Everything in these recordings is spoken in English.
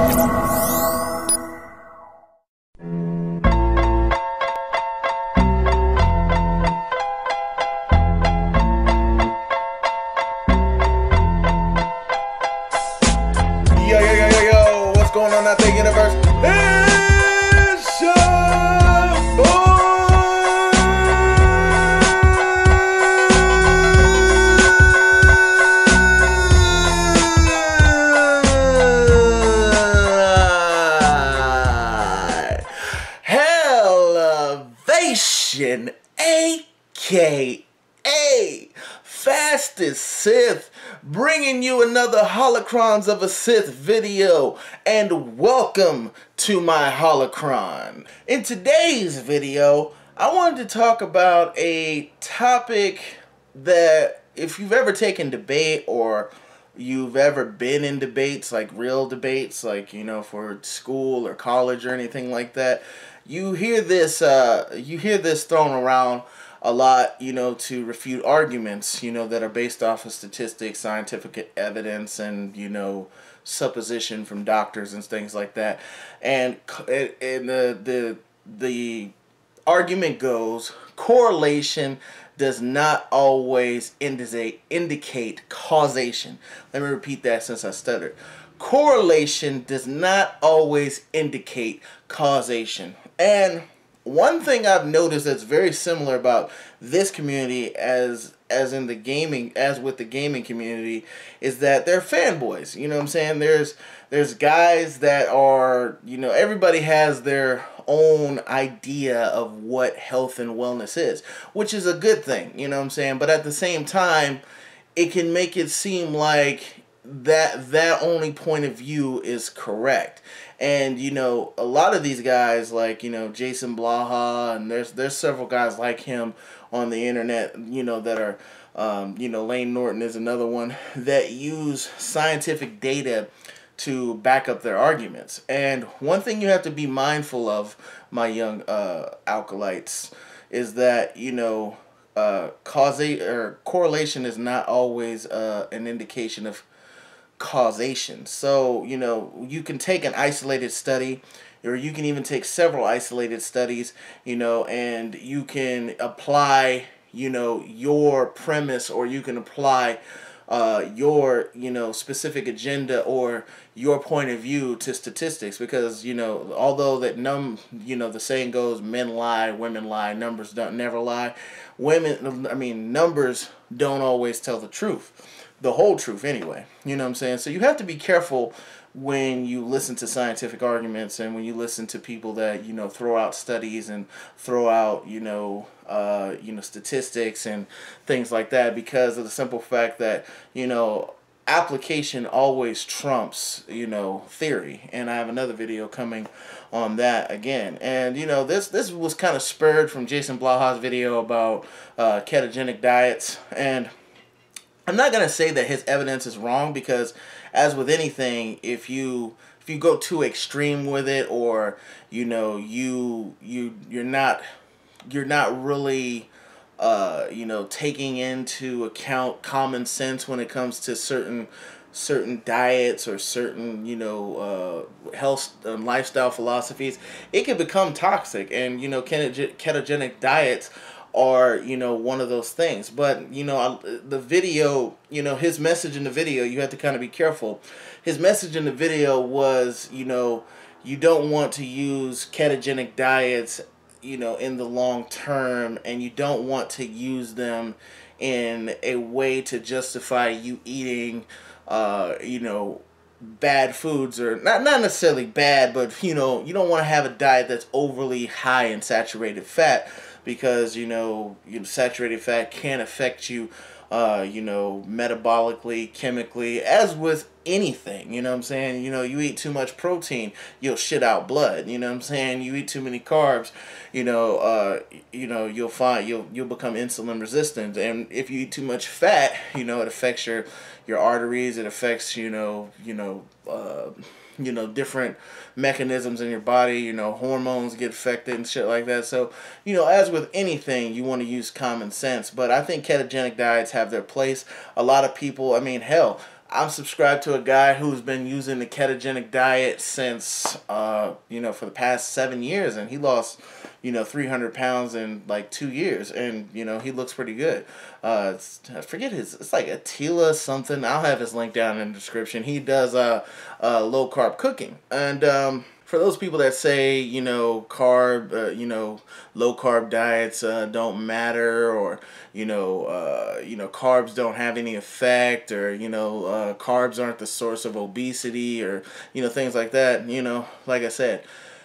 What's going on out there, universe? It's your boy, Hellavation, aka Fastest Sith, bringing you another Holocrons of a Sith video, and welcome to my Holocron. In today's video, I wanted to talk about a topic that, if you've ever taken debate or you've ever been in debates, like real debates, like, you know, for school or college or anything like that, you hear this thrown around a lot, you know, to refute arguments, you know, that are based off of statistics, scientific evidence, and, you know, supposition from doctors and things like that. And the argument goes, correlation does not always indicate causation. Let me repeat that since I stuttered. Correlation does not always indicate causation. And one thing I've noticed that's very similar about this community as in the gaming, as with the gaming community, is that they're fanboys. You know what I'm saying? There's guys that are, you know, everybody has their own idea of what health and wellness is, which is a good thing, you know what I'm saying? But at the same time, it can make it seem like that only point of view is correct. And, you know, a lot of these guys, like, you know, Jason Blaha, and there's several guys like him on the internet, you know, that are, you know, Lane Norton is another one, that use scientific data to back up their arguments. And one thing you have to be mindful of, my young alkalites, is that, you know, correlation is not always an indication of causation. So, you know, you can take an isolated study, or you can even take several isolated studies, you know, and you can apply, you know, your premise, or you can apply your, you know, specific agenda or your point of view to statistics. Because, you know, although that you know, the saying goes, men lie, women lie, numbers don't never lie. Numbers don't always tell the truth. The whole truth anyway, you know what I'm saying? So you have to be careful when you listen to scientific arguments, and when you listen to people that, you know, throw out studies and throw out, you know, statistics and things like that, because of the simple fact that, you know, application always trumps, you know, theory. And I have another video coming on that again. And, you know, this was kind of spurred from Jason Blaha's video about ketogenic diets. And I'm not going to say that his evidence is wrong, because as with anything, if you go too extreme with it, or, you know, you're not really you know, taking into account common sense when it comes to certain diets or certain, you know, health and lifestyle philosophies, it can become toxic. And, you know, ketogenic diets are, you know, one of those things. But, you know, the video, you know, his message in the video, you have to kind of be careful. His message in the video was, you know, you don't want to use ketogenic diets, you know, in the long term, and you don't want to use them in a way to justify you eating, you know, bad foods, or not necessarily bad, but, you know, you don't want to have a diet that's overly high in saturated fat, because, you know, saturated fat can affect you, you know, metabolically, chemically, as with anything, you know what I'm saying? You know, you eat too much protein, you'll shit out blood, you know what I'm saying? You eat too many carbs, you know, you'll find you'll become insulin resistant. And if you eat too much fat, you know, it affects your arteries, it affects, different mechanisms in your body, you know, hormones get affected and shit like that. So, you know, as with anything, you want to use common sense. But I think ketogenic diets have their place. A lot of people, I mean, hell, I'm subscribed to a guy who's been using the ketogenic diet since, you know, for the past 7 years, and he lost, you know, 300 pounds in like 2 years, and, you know, he looks pretty good. I forget it's like Attila something. I'll have his link down in the description. He does low carb cooking, and for those people that say, you know, you know, low carb diets don't matter, or you know, carbs don't have any effect, or you know, carbs aren't the source of obesity, or you know, things like that. You know, like I said,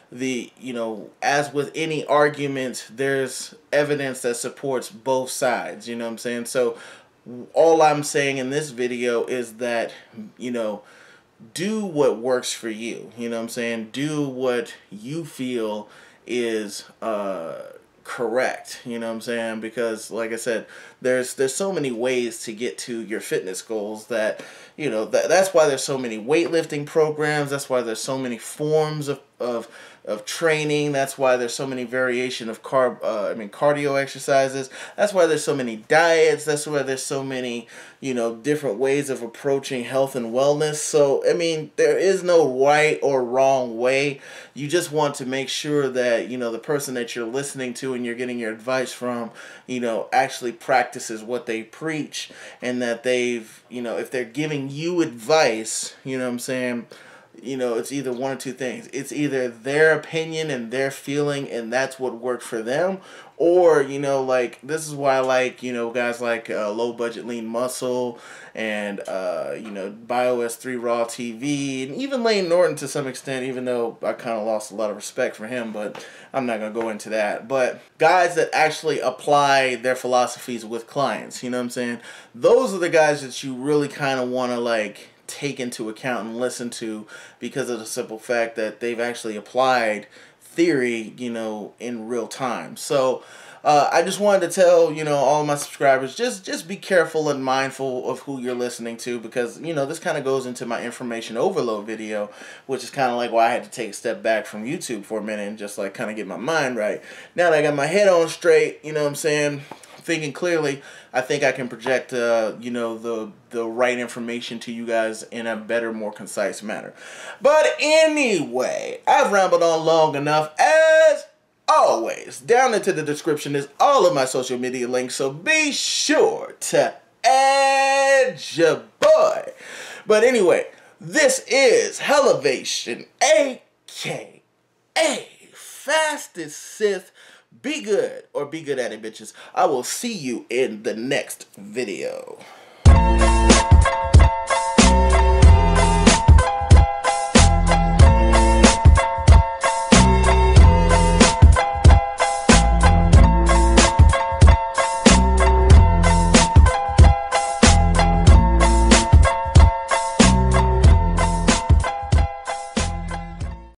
you know, as with any argument, there's evidence that supports both sides. You know what I'm saying? So all I'm saying in this video is that, you know, do what works for you. You know what I'm saying? Do what you feel is correct. You know what I'm saying? Because like I said, there's so many ways to get to your fitness goals that, you know, that's why there's so many weightlifting programs. That's why there's so many forms of training. That's why there's so many variation of cardio exercises. That's why there's so many diets. That's why there's so many, you know, different ways of approaching health and wellness. So, I mean, there is no right or wrong way. You just want to make sure that, you know, the person that you're listening to and you're getting your advice from, you know, actually practices what they preach, and that they've, you know, if they're giving you advice, you know what I'm saying, you know, it's either one or two things. It's either their opinion and their feeling, and that's what worked for them, or, you know, like, this is why I like, you know, guys like Low Budget Lean Muscle, and, you know, BioS3 Raw TV, and even Lane Norton to some extent, even though I kind of lost a lot of respect for him, but I'm not going to go into that. But guys that actually apply their philosophies with clients, you know what I'm saying? Those are the guys that you really kind of want to, like, take into account and listen to, because of the simple fact that they've actually applied theory, you know, in real time. So I just wanted to tell, you know, all of my subscribers, just be careful and mindful of who you're listening to, because, you know, this kind of goes into my information overload video, which is kind of like why I had to take a step back from YouTube for a minute and just like kind of get my mind right. Now that I got my head on straight, you know what I'm saying, thinking clearly, I think I can project, you know, the right information to you guys in a better, more concise manner. But anyway, I've rambled on long enough. As always, down into the description is all of my social media links, so be sure to add your boy. But anyway, this is Hellavation, a.k.a. Fastest Sith. Be good, or be good at it, bitches. I will see you in the next video.